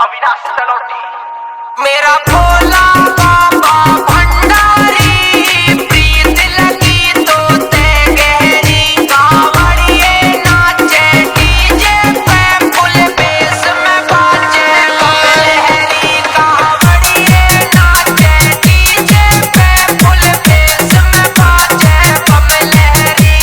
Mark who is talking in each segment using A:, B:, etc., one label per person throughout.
A: अविनाश तलोटी मेरा भोला बाबा भंडारी प्रीत लगी तो ते गहरी कांवड़िए नाचे डीजे पे फुल बेस में बाजे लहरी कांवड़िए नाचे डीजे पे फुल बेस में बाजे लहरी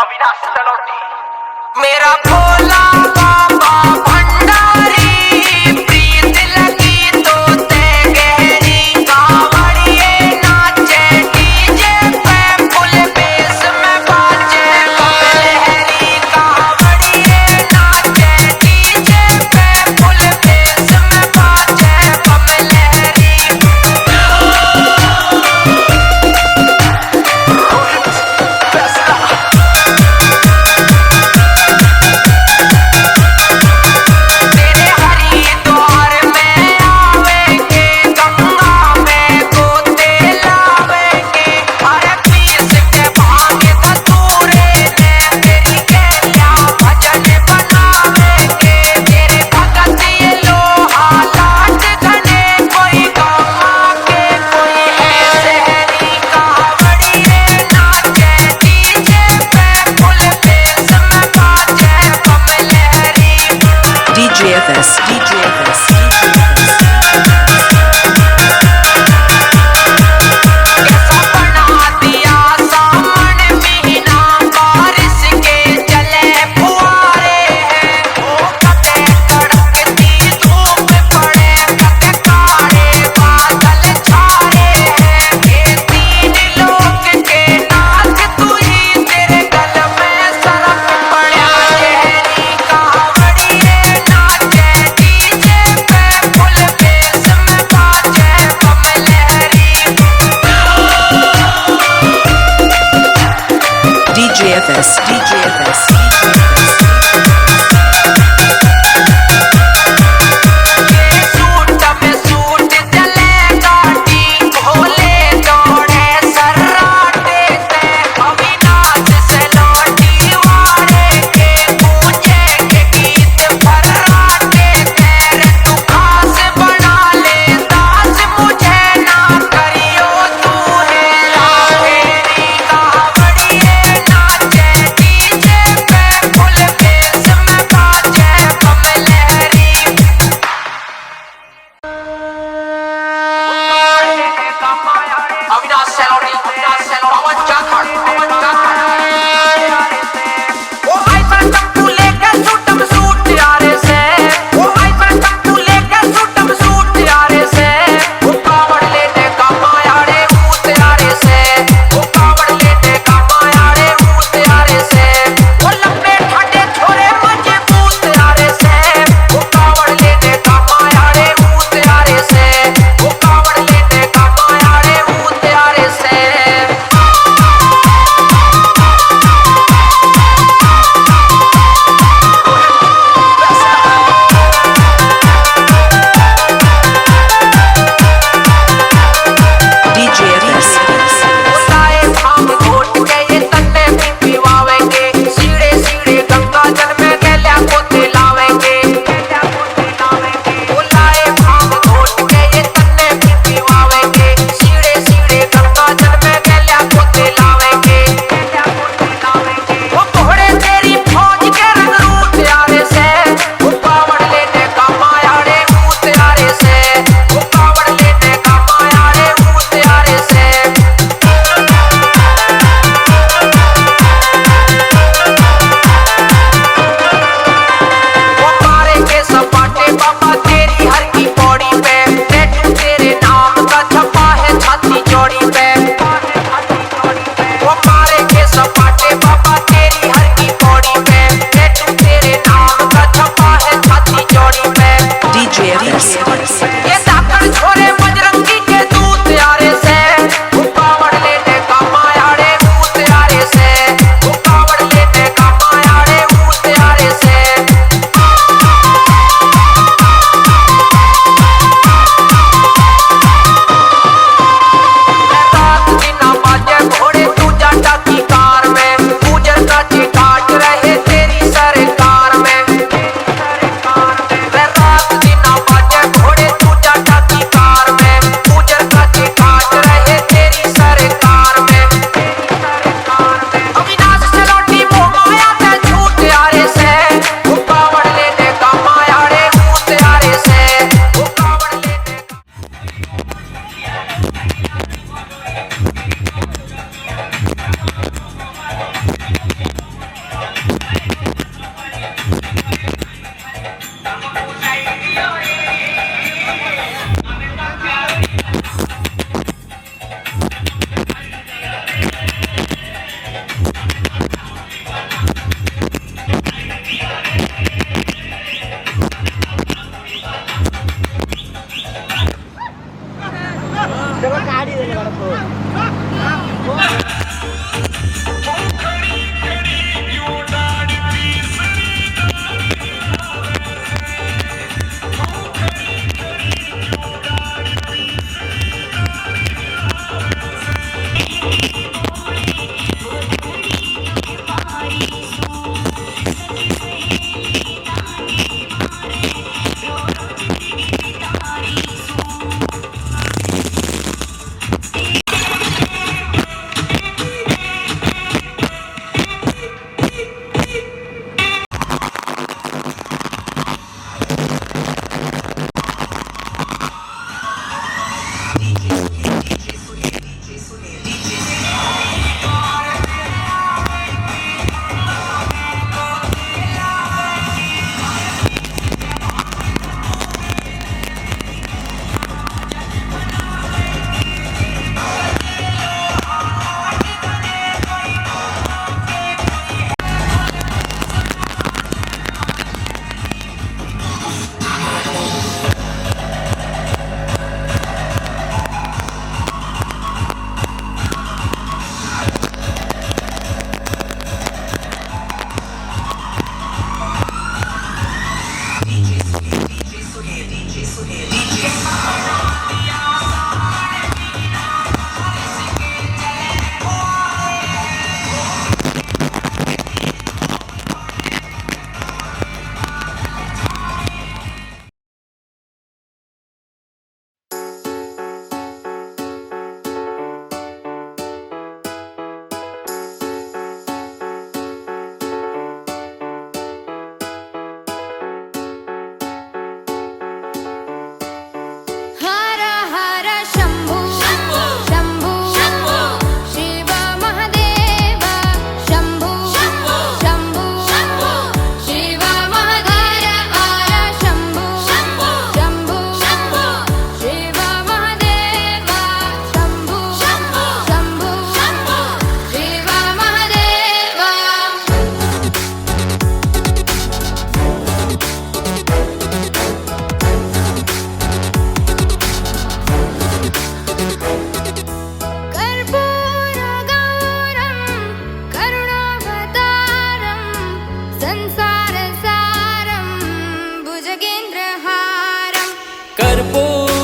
A: अविनाश तलोटी मेरा भोला बाबा भंडारी प्रीत लगी तो ते गहरी कांवड़िए नाचे डीजे पे फुल बेस में बाजे लहरी कांवड़िए नाचे डीजे पे फुल बेस में बाजे लहरी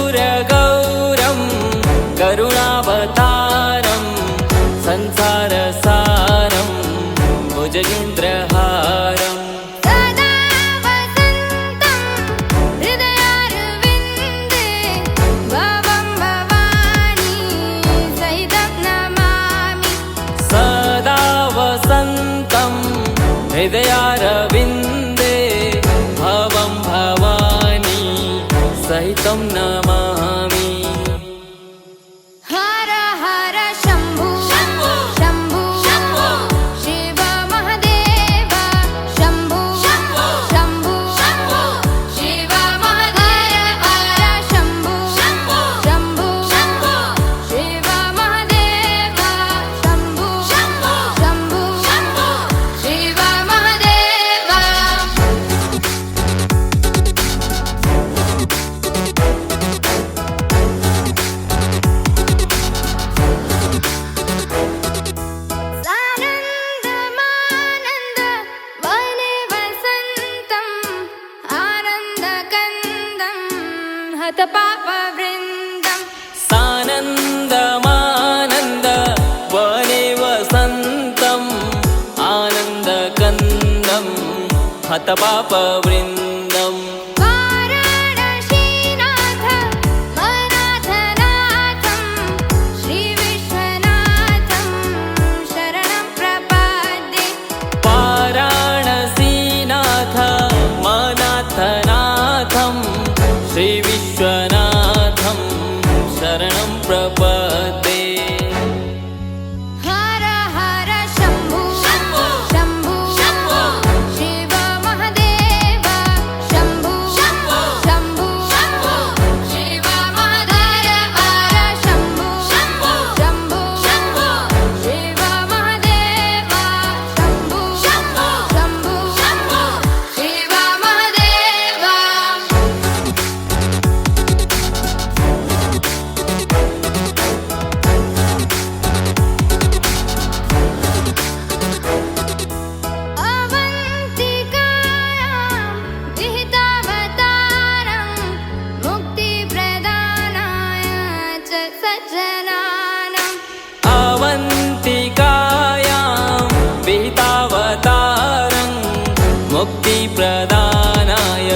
B: कर्पूरगौरं करुणावतारं संसारसारं भुजगेन्द्रहारं
C: सदा वसन्तं हृदयारविन्दे भवं भवानी सहितं नमामि
B: सदा वसन्तं हृदयारविन्दे भवं भवानी सहितं नमामि
C: हर हर शम्भो शम्भो शम्भो शिव महादेव शम्भो शम्भो शिव महादेव हर शम्भो शम्भो शिव महादेव शम्भो शम्भो शिव महादेव सानन्दमानन्द वने वसन्तम् आनन्दकन्दं हतपापवृन्दम्
B: सानन्दमानन्द वने वसन्तम् आनन्दकन्दं हतपापवृन्दम्
C: वाराणसीनाथ मनाथनाथं श्रीविश्वनाथं शरणं प्रपद्ये
B: वाराणसीनाथ मनाथनाथं श्रीविश्वनाथं शरणं प्रपद्ये
C: हर हर शम्भो शम्भो शिव महादेव शम्भो शम्भो शिव महादेव हर शम्भो शम्भो शिव महादेव शम्भो शम्भो शिव महादेव अवन्तिकायां विहितावतारं मुक्तिप्रदानाय च सज्जनानाम्
B: अवन्तिकायां विहितावतारं मुक्तिप्रदानाय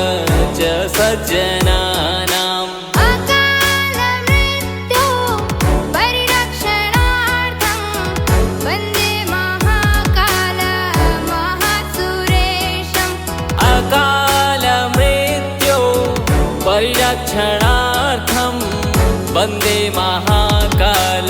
B: च सज्जनानाम्
C: अकालमृत्यो परिरक्षणार्थं वन्दे महाकाल महासुरेशम्
B: अकालमृत्यो परिरक्षणार्थं वन्दे महाकाल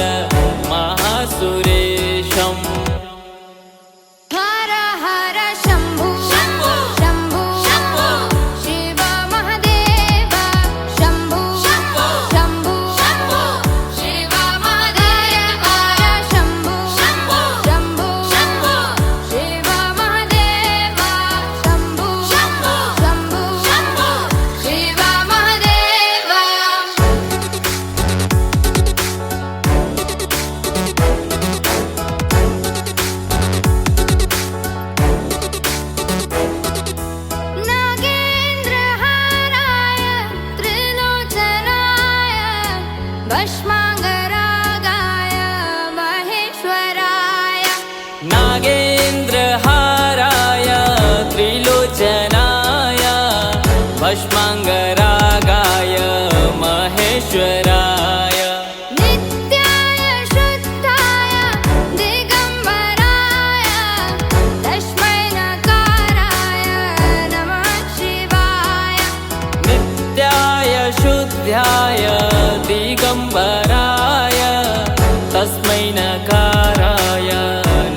B: नकाराय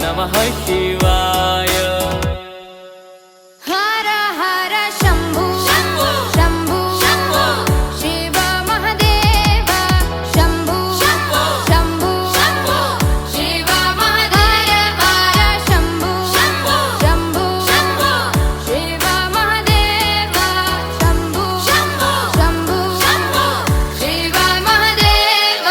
B: नमः शिवाय
C: हर हर शम्भु शम्भु शिव महादेव शम्भु शम्भु शिव महादेव हर शम्भु शम्भु शिव महादेव शम्भु शम्भु शिव महादेव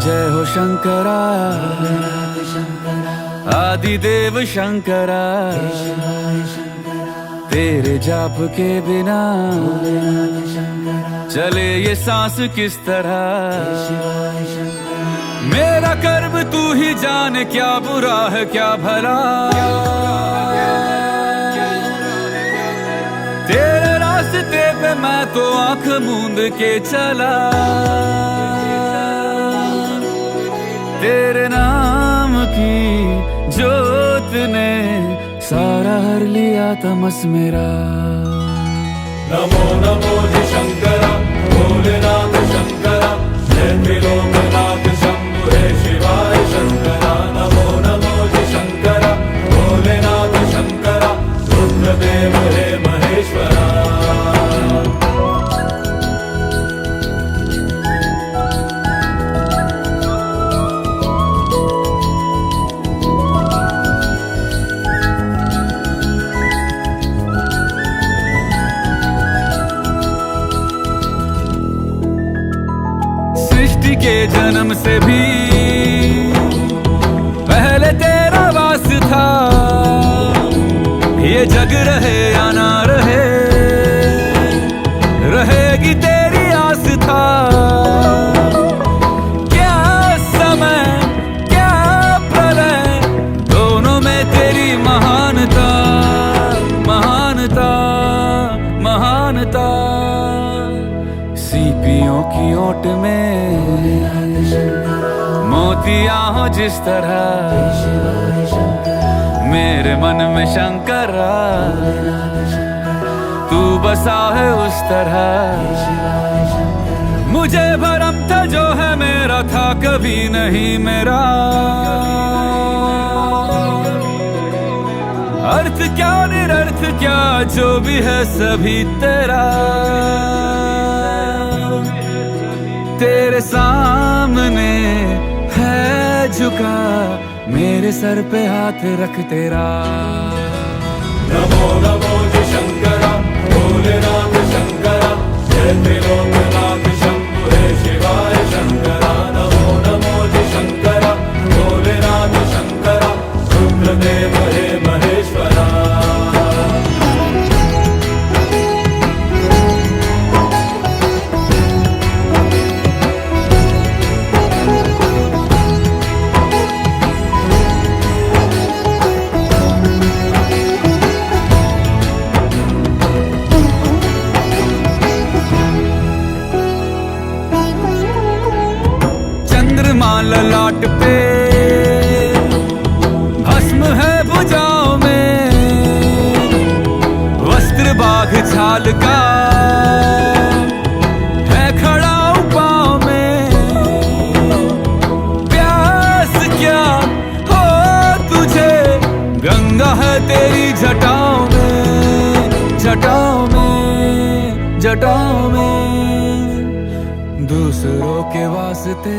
D: जय हो शंकरा आदिदेव शंकरा तेरे जाप के बिना चले ये सांस किस तरह मेरा कर्म तू ही जान क्या बुरा है क्या भला तेरे रास्ते पे मैं तो आंख मूंद के चला तेरे नाम की जोत ने सारा हर लिया तमस मेरा।
E: नमो नमो जी शंकरा भोलेनाथ शंकरा जय त्रिलोकनाथ शंभु हे शिवाय शंकरा। नमो नमो जी शंकरा भोलेनाथ शंकरा रुद्रदेव हे महेश्वरा।
D: सृष्टि के जन्म से भी पहले तेरा वास था। ये जग रहे या ना रहे, रहेगी तेरी आस था। क्या समय क्या प्रलय, दोनों में तेरी महानता, महानता, महानता। सीपियों की ओट में मोतियां हो जिस तरह, मेरे मन में शंकर तू बसा है उस तरह। मुझे भरम था जो है मेरा था कभी नहीं मेरा। अर्थ क्या निरर्थ क्या जो भी है सभी तेरा। तेरे सामने है झुका मेरे सर पे हाथ रख तेरा।
E: नमो नमो जी शंकरा भोलेनाथ शंकरा, जय त्रिलोकनाथ शंभु हे शिवाय शंकरा। नमो नमो जी शंकरा भोलेनाथ शंकरा, रुद्रदेव हे महेश्वरा।
D: चंद्रमा ललाट पे भस्म है भुजाओं में, वस्त्र बाघ छाल का है खड़ा पाँव में। प्यास क्या हो तुझे, गंगा है तेरी जटाओं में, जटाओं में, जटाओं में। दूसरों के वास्ते